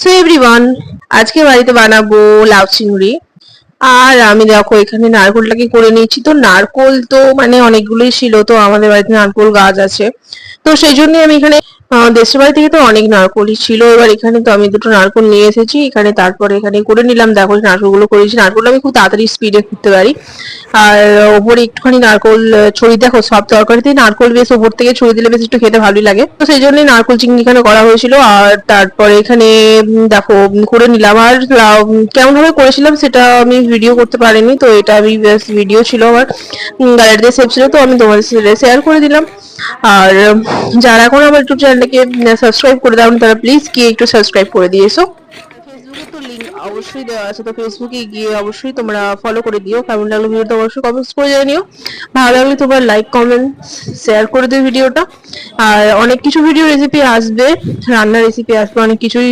So everyone, আজকে বাড়িতে বানাবো লাউ চিংড়ি। আর আমি দেখো এখানে নারকোলটাকে করে নিয়েছি। তো নারকোল তো মানে অনেকগুলোই ছিল, তো আমাদের বাড়িতে নারকোল গাছ আছে। তো সেই জন্য আমি এখানে দেশের বাড়ি থেকে তো অনেক নারকোলই ছিল। এবার এখানে তো আমি দুটো নারকোল নিয়ে এসেছি এখানে, তারপরে এখানে করে নিলাম। দেখো নারকোলগুলো করেছি। নারকোল আমি খুব তাড়াতাড়ি স্পিডে করতে পারি। আর ওপরে একটুখানি নারকোল ছড়িয়ে, দেখো সব তরকারিতে নারকোল বেশ ওপর থেকে ছড়িয়ে দিলে বেশ একটু খেতে ভালোই লাগে। তো সেই জন্যই নারকোল চিংড়ি এখানে করা হয়েছিল। আর তারপরে এখানে দেখো করে নিলাম। আর কেমন ভাবে করেছিলাম সেটা আমি ভিডিও করতে পারিনি, তো এটা আমি বেশ ভিডিও ছিল আমার গ্যালারিতে সেভ ছিল, তো আমি তোমাদের সাথে শেয়ার করে দিলাম। আর যারা এখন আমার ইউটিউব চ্যানেলটাকে সাবস্ক্রাইব করে দাও তারা প্লিজ গিয়ে একটু সাবস্ক্রাইব করে দিয়েছো। ফেসবুকে তো লিংক অবশ্যই দেওয়া আছে, তো ফেসবুকে গিয়ে অবশ্যই তোমরা ফলো করে দিও। কেমন লাগলো ভিডিওটা অবশ্যই কমেন্টস করে জানিও। ভালো লাগলে তোমরা লাইক কমেন্ট শেয়ার করে দিও ভিডিওটা। আর অনেক কিছু ভিডিও রেসিপি আসবে, রান্নার রেসিপি আসবে অনেক কিছুই।